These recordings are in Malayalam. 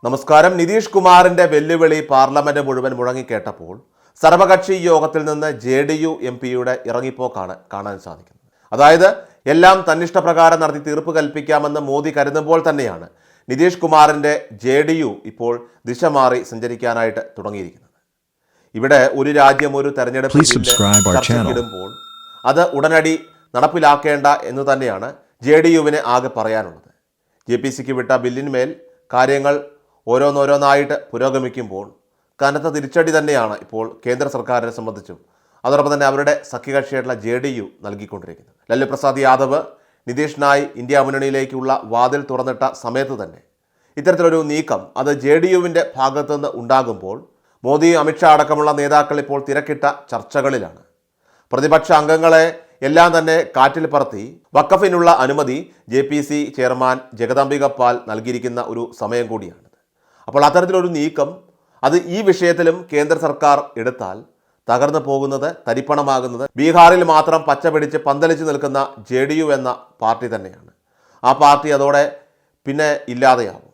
നമസ്കാരം. നിതീഷ് കുമാറിന്റെ വെല്ലുവിളി പാർലമെന്റ് മുഴുവൻ മുഴങ്ങിക്കേട്ടപ്പോൾ സർവകക്ഷി യോഗത്തിൽ നിന്ന് JDU MP-യുടെ ഇറങ്ങിപ്പോക്കാണ് കാണാൻ സാധിക്കുന്നത്. അതായത് എല്ലാം തന്നിഷ്ടപ്രകാരം നടത്തി തീർപ്പ് കൽപ്പിക്കാമെന്ന് മോദി കരുതുമ്പോൾ തന്നെയാണ് നിതീഷ് കുമാറിന്റെ JDU ഇപ്പോൾ ദിശ മാറി സഞ്ചരിക്കാനായിട്ട് തുടങ്ങിയിരിക്കുന്നത്. ഇവിടെ ഒരു രാജ്യം ഒരു തെരഞ്ഞെടുപ്പ് ചർച്ചയ്ക്കിടുമ്പോൾ അത് ഉടനടി നടപ്പിലാക്കേണ്ട എന്ന് തന്നെയാണ് JDU-വിന് ആകെ പറയാനുള്ളത്. JPC-ക്ക് വിട്ട ബില്ലിന്മേൽ കാര്യങ്ങൾ ഓരോന്നോരോന്നായിട്ട് പുരോഗമിക്കുമ്പോൾ കനത്ത തിരിച്ചടി തന്നെയാണ് ഇപ്പോൾ കേന്ദ്ര സർക്കാരിനെ സംബന്ധിച്ചും അതോടൊപ്പം തന്നെ അവരുടെ സഖ്യകക്ഷിയായിട്ടുള്ള JDU നൽകിക്കൊണ്ടിരിക്കുന്നത്. ലല്ലു പ്രസാദ് യാദവ് നിതീഷിനായി ഇന്ത്യ മുന്നണിയിലേക്കുള്ള വാതിൽ തുറന്നിട്ട സമയത്ത് തന്നെ ഇത്തരത്തിലൊരു നീക്കം അത് JDU-വിൻ്റെ ഭാഗത്തുനിന്ന് ഉണ്ടാകുമ്പോൾ മോദി, അമിത്ഷാ അടക്കമുള്ള നേതാക്കൾ ഇപ്പോൾ തിരക്കിട്ട ചർച്ചകളിലാണ്. പ്രതിപക്ഷ അംഗങ്ങളെ എല്ലാം തന്നെ കാറ്റിൽ പറത്തി വഖഫിനുള്ള അനുമതി JPC ചെയർമാൻ ജഗദംബിക പാൽ നൽകിയിരിക്കുന്ന ഒരു സമയം കൂടിയാണ്. അപ്പോൾ അത്തരത്തിലൊരു നീക്കം അത് ഈ വിഷയത്തിലും കേന്ദ്ര സർക്കാർ എടുത്താൽ തകർന്നു പോകുന്നത്, തരിപ്പണമാകുന്നത് ബീഹാറിൽ മാത്രം പച്ച പിടിച്ച് പന്തലിച്ച് നിൽക്കുന്ന JDU എന്ന പാർട്ടി തന്നെയാണ്. ആ പാർട്ടി അതോടെ പിന്നെ ഇല്ലാതെയാകും,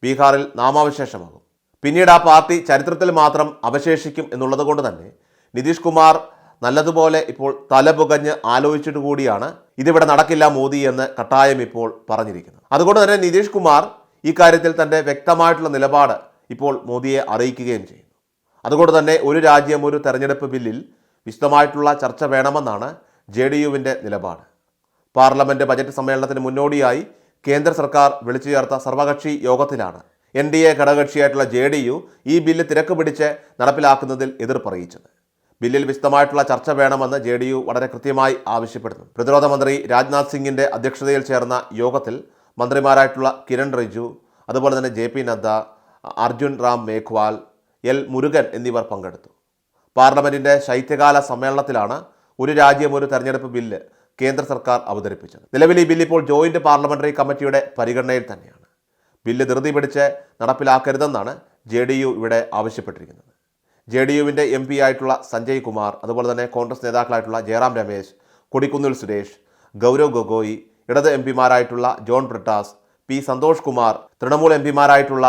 ബീഹാറിൽ നാമാവശേഷമാകും. പിന്നീട് ആ പാർട്ടി ചരിത്രത്തിൽ മാത്രം അവശേഷിക്കും എന്നുള്ളത് കൊണ്ട് തന്നെ നിതീഷ് കുമാർ നല്ലതുപോലെ ഇപ്പോൾ തലപുകഞ്ഞ് ആലോചിച്ചിട്ട് കൂടിയാണ് ഇതിവിടെ നടക്കില്ല മോദി എന്ന് കട്ടായം ഇപ്പോൾ പറഞ്ഞിരിക്കുന്നത്. അതുകൊണ്ട് തന്നെ നിതീഷ് കുമാർ ഈ കാര്യത്തിൽ തൻ്റെ വ്യക്തമായിട്ടുള്ള നിലപാട് ഇപ്പോൾ മോദിയെ അറിയിക്കുകയും ചെയ്യുന്നു. അതുകൊണ്ട് തന്നെ ഒരു രാജ്യം ഒരു തെരഞ്ഞെടുപ്പ് ബില്ലിൽ വിശദമായിട്ടുള്ള ചർച്ച വേണമെന്നാണ് JDU-വിൻ്റെ നിലപാട്. പാർലമെൻറ്റ് ബജറ്റ് സമ്മേളനത്തിന് മുന്നോടിയായി കേന്ദ്ര സർക്കാർ വിളിച്ചു ചേർത്ത സർവകക്ഷി യോഗത്തിലാണ് NDA ഘടകകക്ഷിയായിട്ടുള്ള JDU ഈ ബില്ല് തിരക്ക് പിടിച്ച് നടപ്പിലാക്കുന്നതിൽ എതിർപ്പറിയിച്ചത്. ബില്ലിൽ വിശദമായിട്ടുള്ള ചർച്ച വേണമെന്ന് JDU വളരെ കൃത്യമായി ആവശ്യപ്പെടുന്നു. പ്രതിരോധ മന്ത്രി രാജ്നാഥ് സിംഗിൻ്റെ അധ്യക്ഷതയിൽ ചേർന്ന യോഗത്തിൽ മന്ത്രിമാരായിട്ടുള്ള കിരൺ റിജിജു, അതുപോലെ തന്നെ JP നദ്ദ, അർജുൻ റാം മേഘ്വാൾ, L മുരുകൻ എന്നിവർ പങ്കെടുത്തു. പാർലമെൻറ്റിൻ്റെ ശൈത്യകാല സമ്മേളനത്തിലാണ് ഒരു രാജ്യം ഒരു തെരഞ്ഞെടുപ്പ് ബില്ല് കേന്ദ്ര സർക്കാർ അവതരിപ്പിച്ചത്. നിലവിൽ ഈ ബില്ല് ഇപ്പോൾ ജോയിൻറ്റ് പാർലമെൻ്ററി കമ്മിറ്റിയുടെ പരിഗണനയിൽ തന്നെയാണ്. ബില്ല് ധൃതി പിടിച്ച് നടപ്പിലാക്കരുതെന്നാണ് JDU ഇവിടെ ആവശ്യപ്പെട്ടിരിക്കുന്നത്. JDU-വിൻ്റെ MP ആയിട്ടുള്ള സഞ്ജയ് കുമാർ, അതുപോലെ തന്നെ കോൺഗ്രസ് നേതാക്കളായിട്ടുള്ള ജയറാം രമേശ്, കൊടിക്കുന്നിൽ സുരേഷ്, ഗൗരവ് ഗൊഗോയ്, ഇടത് MP-മാരായിട്ടുള്ള ജോൺ ബ്രിട്ടാസ്, P സന്തോഷ് കുമാർ, തൃണമൂൽ MP-മാരായിട്ടുള്ള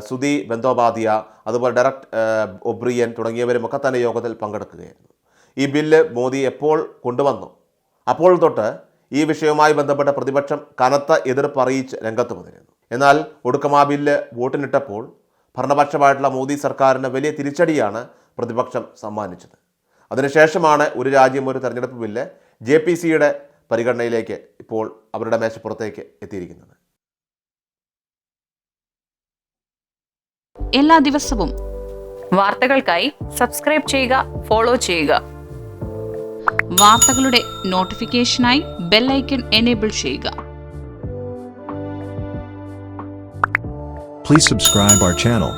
സുധി ബന്ദോപാധ്യ, അതുപോലെ ഡയറക്ട് ഒബ്രിയൻ തുടങ്ങിയവരുമൊക്കെ തന്നെ യോഗത്തിൽ പങ്കെടുക്കുകയായിരുന്നു. ഈ ബില്ല് മോദി എപ്പോൾ കൊണ്ടുവന്നു അപ്പോൾ തൊട്ട് ഈ വിഷയവുമായി ബന്ധപ്പെട്ട പ്രതിപക്ഷം കനത്ത എതിർപ്പ് അറിയിച്ച് രംഗത്ത് വന്നിരുന്നു. എന്നാൽ ഒടുക്കം ആ ബില്ല് വോട്ടിനിട്ടപ്പോൾ ഭരണപക്ഷമായിട്ടുള്ള മോദി സർക്കാരിന് വലിയ തിരിച്ചടിയാണ് പ്രതിപക്ഷം സമ്മാനിച്ചത്. അതിനുശേഷമാണ് ഒരു രാജ്യം ഒരു തെരഞ്ഞെടുപ്പ് ബില്ല് JPC-യുടെ പരിഗണനയിലേക്ക് ഇപ്പോൾ അവരുടെ മേശപ്പുറത്തേക്ക് എത്തിയിരിക്കുന്നത്. എല്ലാ ദിവസവും വാർത്തകൾക്കായി സബ്സ്ക്രൈബ് ചെയ്യുക, ഫോളോ ചെയ്യുക. വാർത്തകളുടെ നോട്ടിഫിക്കേഷനായി ബെൽ ഐക്കൺ എനേബിൾ ചെയ്യുക. Please subscribe our channel.